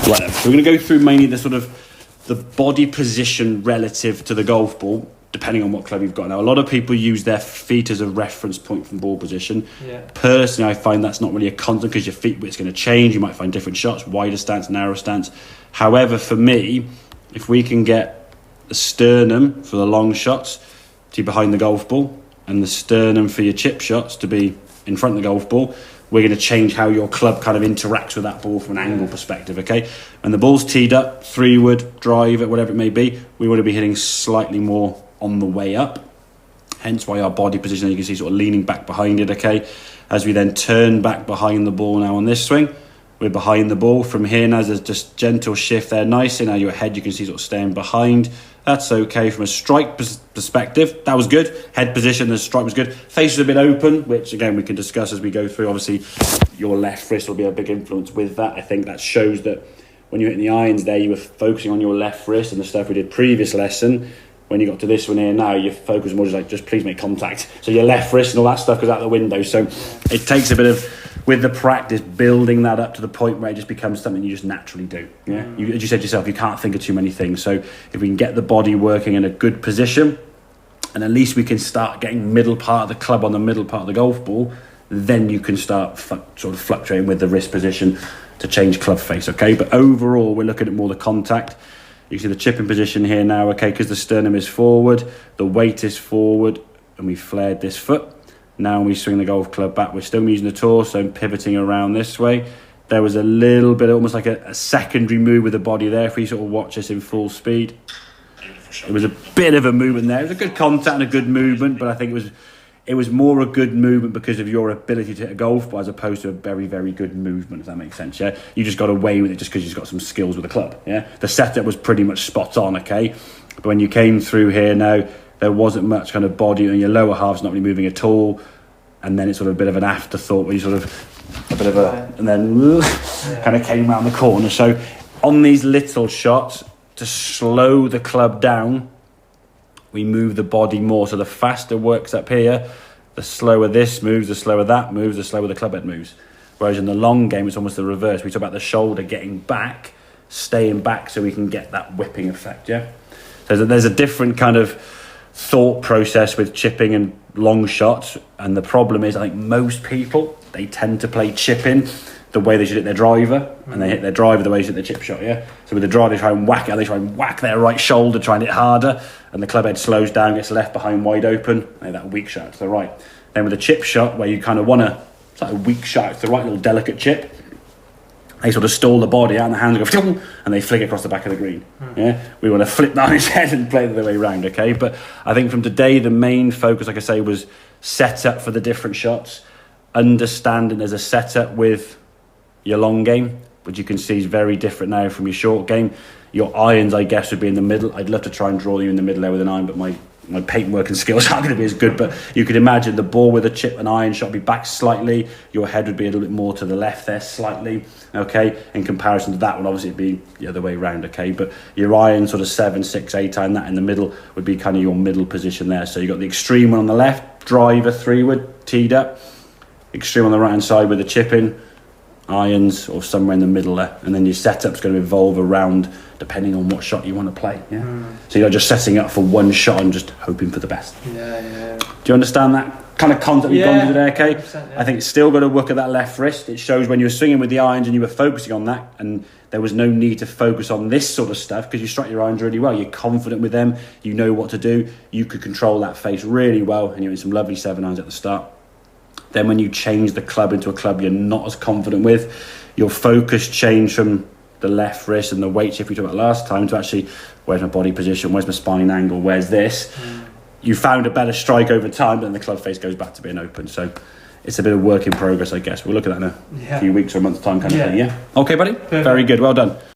Right then, so we're going to go through mainly the body position relative to the golf ball, depending on what club you've got. Now, a lot of people use their feet as a reference point from ball position. Yeah. Personally, I find that's not really a constant because your feet width's going to change. You might find different shots, wider stance, narrow stance. However, for me, if we can get the sternum for the long shots to be behind the golf ball and the sternum for your chip shots to be in front of the golf ball, we're going to change how your club kind of interacts with that ball from an angle perspective, okay? And the ball's teed up, 3-wood, drive it, whatever it may be, we want to be hitting slightly more on the way up. Hence why our body position, you can see, sort of leaning back behind it, okay? As we then turn back behind the ball now on this swing, we're behind the ball. From here now, there's just gentle shift there, nicely. Now your head, you can see, sort of staying behind. That's okay. From a strike perspective, that was good. Head position, the strike was good. Face was a bit open, which again we can discuss as we go through. Obviously, your left wrist will be a big influence with that. I think that shows that when you're hitting the irons there, you were focusing on your left wrist, and the stuff we did previous lesson. When you got to this one here now, your focus more just please make contact. So your left wrist and all that stuff goes out the window. So it takes a bit of, with the practice, building that up to the point where it just becomes something you just naturally do. Yeah, as you said yourself, you can't think of too many things. So if we can get the body working in a good position, and at least we can start getting middle part of the club on the middle part of the golf ball, then you can start sort of fluctuating with the wrist position to change club face, okay? But overall, we're looking at more the contact. You can see the chipping position here now, okay, because the sternum is forward, the weight is forward, and we flared this foot. Now when we swing the golf club back, we're still using the torso and pivoting around this way. There was a little bit, almost like a secondary move with the body there. If we sort of watch this in full speed, it was a bit of a movement there. It was a good contact and a good movement, but I think it was more a good movement because of your ability to hit a golf ball as opposed to a very, very good movement, if that makes sense, yeah? You just got away with it just because you've got some skills with the club, yeah? The setup was pretty much spot on, okay? But when you came through here now, there wasn't much kind of body, and your lower half's not really moving at all, and then it's sort of a bit of an afterthought where you sort of, a bit of a, and then kind of came around the corner. So on these little shots, to slow the club down, we move the body more. So the faster works up here, the slower this moves, the slower that moves, the slower the club head moves. Whereas in the long game, it's almost the reverse. We talk about the shoulder getting back, staying back so we can get that whipping effect, yeah? So there's a different kind of thought process with chipping and long shots. And the problem is, I think most people, they tend to play chipping the way they should hit their driver, and they hit their driver the way they should hit their chip shot, yeah? So with the driver, they try and whack it, they try and whack their right shoulder, try and hit harder, and the club head slows down, gets left behind wide open, and that weak shot to the right. Then with a chip shot, where you kind of want to, it's like a weak shot, it's the right little delicate chip, they sort of stall the body out, and the hands go, and they flick across the back of the green, yeah? We want to flip that on his head and play it the way round, okay? But I think from today, the main focus, like I say, was set up for the different shots, understanding there's a setup with your long game, which you can see is very different now from your short game. Your irons, I guess, would be in the middle. I'd love to try and draw you in the middle there with an iron, but my paint working skills aren't going to be as good. But you could imagine the ball with a chip and iron shot would be back slightly. Your head would be a little bit more to the left there slightly, okay? In comparison to that one, obviously it'd be the other way around, okay? But your iron sort of 7, 6, 8 iron, that in the middle would be kind of your middle position there. So you've got the extreme one on the left, driver 3-wood, teed up. Extreme on the right-hand side with the chipping, irons, or somewhere in the middle there, and then your setup's going to evolve around depending on what shot you want to play, yeah? So you're not just setting up for one shot and just hoping for the best. Do you understand that kind of concept we've gone through there, okay? I think it's still got to work at that left wrist. It shows when you were swinging with the irons and you were focusing on that, and there was no need to focus on this sort of stuff because you strike your irons really well. You're confident with them, you know what to do, you could control that face really well, and you're in some lovely 7-irons at the start. Then when you change the club into a club you're not as confident with, your focus changed from the left wrist and the weight shift we talked about last time to actually, where's my body position, where's my spine angle, where's this? You found a better strike over time, but then the club face goes back to being open. So it's a bit of work in progress, I guess. We'll look at that in a few weeks or a month's time kind of thing, yeah? Okay, buddy? Perfect. Very good, well done.